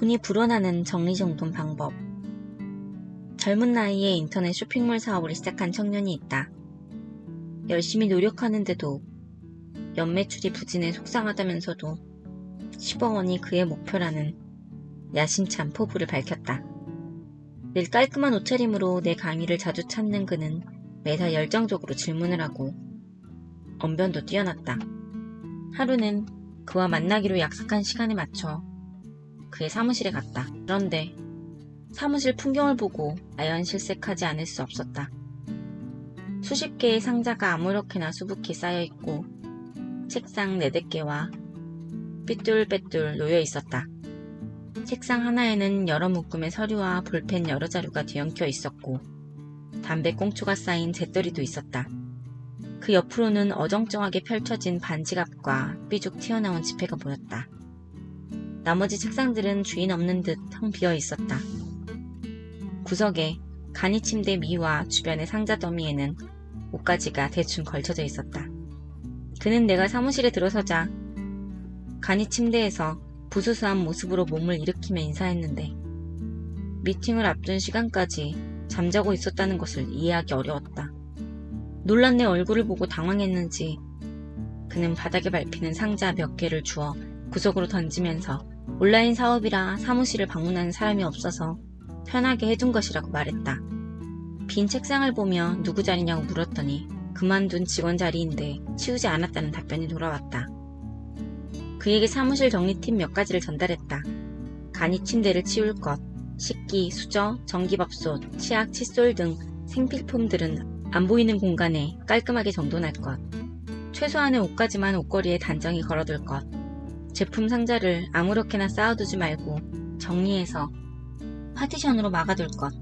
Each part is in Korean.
돈이 불어나는 정리정돈 방법. 젊은 나이에 인터넷 쇼핑몰 사업을 시작한 청년이 있다. 열심히 노력하는데도 연매출이 부진해 속상하다면서도 10억 원이 그의 목표라는 야심찬 포부를 밝혔다. 늘 깔끔한 옷차림으로 내 강의를 자주 찾는 그는 매사 열정적으로 질문을 하고 언변도 뛰어났다. 하루는 그와 만나기로 약속한 시간에 맞춰 그의 사무실에 갔다. 그런데 사무실 풍경을 보고 아연실색하지 않을 수 없었다. 수십 개의 상자가 아무렇게나 수북히 쌓여있고 책상 4-4개와 삐뚤빼뚤 놓여 있었다. 책상 하나에는 여러 묶음의 서류와 볼펜 여러 자루가 뒤엉켜 있었고 담배 꽁초가 쌓인 재떨이도 있었다. 그 옆으로는 어정쩡하게 펼쳐진 반지갑과 삐죽 튀어나온 지폐가 보였다. 나머지 책상들은 주인 없는 듯 텅 비어 있었다. 구석에 간이 침대 미와 주변의 상자 더미에는 옷가지가 대충 걸쳐져 있었다. 그는 내가 사무실에 들어서자 간이 침대에서 부수수한 모습으로 몸을 일으키며 인사했는데 미팅을 앞둔 시간까지 잠자고 있었다는 것을 이해하기 어려웠다. 놀란 내 얼굴을 보고 당황했는지 그는 바닥에 밟히는 상자 몇 개를 주워 구석으로 던지면서 온라인 사업이라 사무실을 방문하는 사람이 없어서 편하게 해둔 것이라고 말했다. 빈 책상을 보며 누구 자리냐고 물었더니 그만둔 직원 자리인데 치우지 않았다는 답변이 돌아왔다. 그에게 사무실 정리팁 몇 가지를 전달했다. 간이 침대를 치울 것, 식기, 수저, 전기밥솥, 치약, 칫솔 등 생필품들은 안 보이는 공간에 깔끔하게 정돈할 것, 최소한의 옷까지만 옷걸이에 단정히 걸어둘 것, 제품 상자를 아무렇게나 쌓아두지 말고 정리해서 파티션으로 막아둘 것,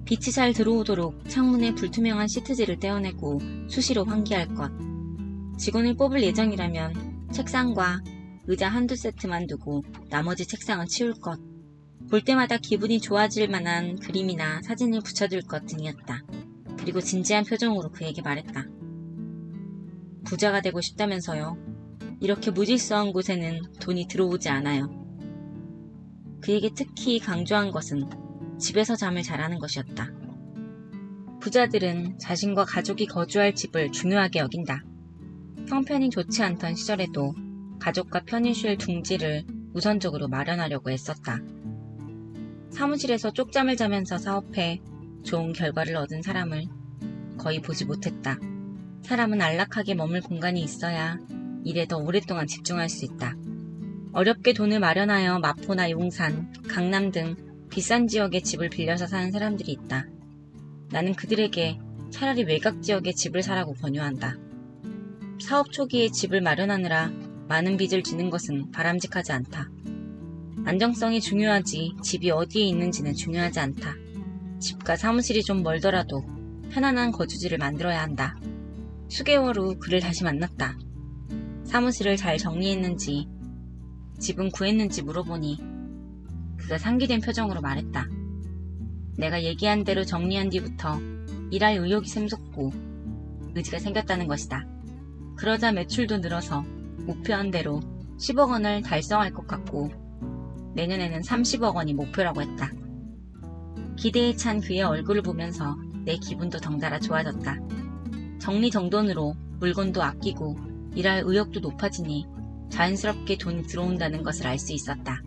빛이 잘 들어오도록 창문에 불투명한 시트지를 떼어내고 수시로 환기할 것, 직원을 뽑을 예정이라면 책상과 의자 1-2세트만 두고 나머지 책상은 치울 것, 볼 때마다 기분이 좋아질 만한 그림이나 사진을 붙여둘 것 등이었다. 그리고 진지한 표정으로 그에게 말했다. 부자가 되고 싶다면서요. 이렇게 무질서한 곳에는 돈이 들어오지 않아요. 그에게 특히 강조한 것은 집에서 잠을 잘하는 것이었다. 부자들은 자신과 가족이 거주할 집을 중요하게 여긴다. 형편이 좋지 않던 시절에도 가족과 편히 쉴 둥지를 우선적으로 마련하려고 애썼다. 사무실에서 쪽잠을 자면서 사업해 좋은 결과를 얻은 사람을 거의 보지 못했다. 사람은 안락하게 머물 공간이 있어야 일에 더 오랫동안 집중할 수 있다. 어렵게 돈을 마련하여 마포나 용산, 강남 등 비싼 지역에 집을 빌려서 사는 사람들이 있다. 나는 그들에게 차라리 외곽 지역에 집을 사라고 권유한다. 사업 초기에 집을 마련하느라 많은 빚을 지는 것은 바람직하지 않다. 안정성이 중요하지 집이 어디에 있는지는 중요하지 않다. 집과 사무실이 좀 멀더라도 편안한 거주지를 만들어야 한다. 수개월 후 그를 다시 만났다. 사무실을 잘 정리했는지 집은 구했는지 물어보니 그가 상기된 표정으로 말했다. 내가 얘기한 대로 정리한 뒤부터 일할 의욕이 샘솟고 의지가 생겼다는 것이다. 그러자 매출도 늘어서 목표한 대로 10억 원을 달성할 것 같고 내년에는 30억 원이 목표라고 했다. 기대에 찬 그의 얼굴을 보면서 내 기분도 덩달아 좋아졌다. 정리정돈으로 물건도 아끼고 일할 의욕도 높아지니 자연스럽게 돈이 들어온다는 것을 알 수 있었다.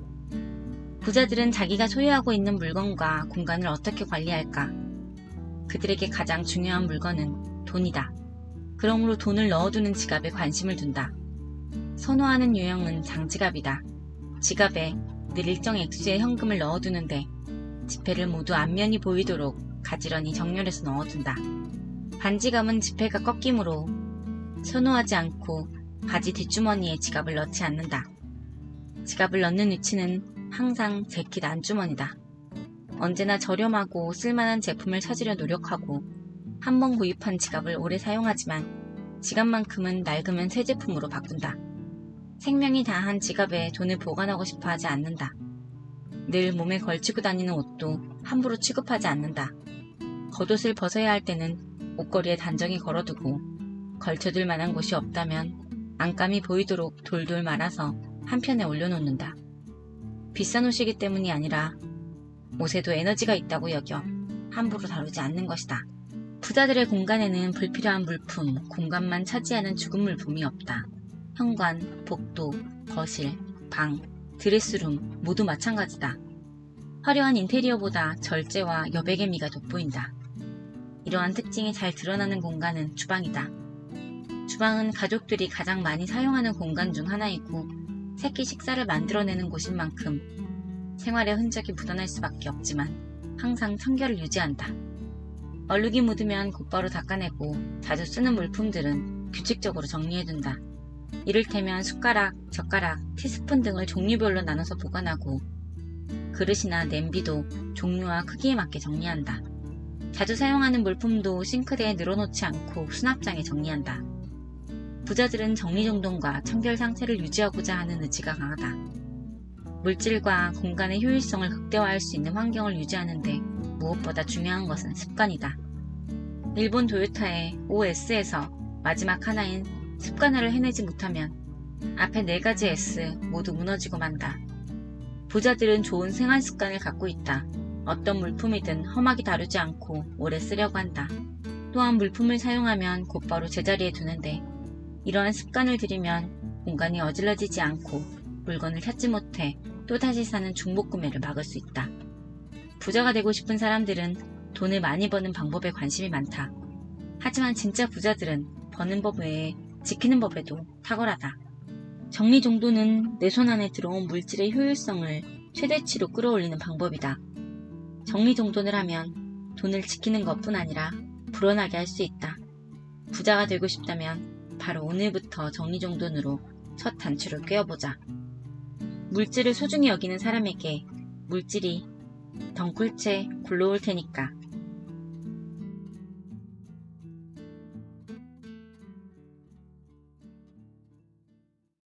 부자들은 자기가 소유하고 있는 물건과 공간을 어떻게 관리할까? 그들에게 가장 중요한 물건은 돈이다. 그러므로 돈을 넣어두는 지갑에 관심을 둔다. 선호하는 유형은 장지갑이다. 지갑에 늘 일정 액수의 현금을 넣어두는데 지폐를 모두 앞면이 보이도록 가지런히 정렬해서 넣어둔다. 반지갑은 지폐가 꺾이므로 선호하지 않고 바지 뒷주머니에 지갑을 넣지 않는다. 지갑을 넣는 위치는 항상 재킷 안주머니다. 언제나 저렴하고 쓸만한 제품을 찾으려 노력하고 한번 구입한 지갑을 오래 사용하지만 지갑만큼은 낡으면 새 제품으로 바꾼다. 생명이 다한 지갑에 돈을 보관하고 싶어 하지 않는다. 늘 몸에 걸치고 다니는 옷도 함부로 취급하지 않는다. 겉옷을 벗어야 할 때는 옷걸이에 단정히 걸어두고 걸쳐둘 만한 곳이 없다면 안감이 보이도록 돌돌 말아서 한편에 올려놓는다. 비싼 옷이기 때문이 아니라 옷에도 에너지가 있다고 여겨 함부로 다루지 않는 것이다. 부자들의 공간에는 불필요한 물품, 공간만 차지하는 죽은 물품이 없다. 현관, 복도, 거실, 방, 드레스룸 모두 마찬가지다. 화려한 인테리어보다 절제와 여백의 미가 돋보인다. 이러한 특징이 잘 드러나는 공간은 주방이다. 주방은 가족들이 가장 많이 사용하는 공간 중 하나이고 새끼 식사를 만들어내는 곳인 만큼 생활의 흔적이 묻어날 수밖에 없지만 항상 청결을 유지한다. 얼룩이 묻으면 곧바로 닦아내고 자주 쓰는 물품들은 규칙적으로 정리해둔다. 이를테면 숟가락, 젓가락, 티스푼 등을 종류별로 나눠서 보관하고 그릇이나 냄비도 종류와 크기에 맞게 정리한다. 자주 사용하는 물품도 싱크대에 늘어놓지 않고 수납장에 정리한다. 부자들은 정리정돈과 청결 상태를 유지하고자 하는 의지가 강하다. 물질과 공간의 효율성을 극대화할 수 있는 환경을 유지하는데 무엇보다 중요한 것은 습관이다. 일본 도요타의 OS에서 마지막 하나인 습관화를 해내지 못하면 앞에 4가지 S 모두 무너지고 만다. 부자들은 좋은 생활 습관을 갖고 있다. 어떤 물품이든 험하게 다루지 않고 오래 쓰려고 한다. 또한 물품을 사용하면 곧바로 제자리에 두는데 이러한 습관을 들이면 공간이 어질러지지 않고 물건을 찾지 못해 또다시 사는 중복 구매를 막을 수 있다. 부자가 되고 싶은 사람들은 돈을 많이 버는 방법에 관심이 많다. 하지만 진짜 부자들은 버는 법 외에 지키는 법에도 탁월하다. 정리정돈은 내 손 안에 들어온 물질의 효율성을 최대치로 끌어올리는 방법이다. 정리정돈을 하면 돈을 지키는 것뿐 아니라 불어나게 할 수 있다. 부자가 되고 싶다면 바로 오늘부터 정리정돈으로 첫 단추를 꿰어보자. 물질을 소중히 여기는 사람에게 물질이 덩굴채 굴러올 테니까.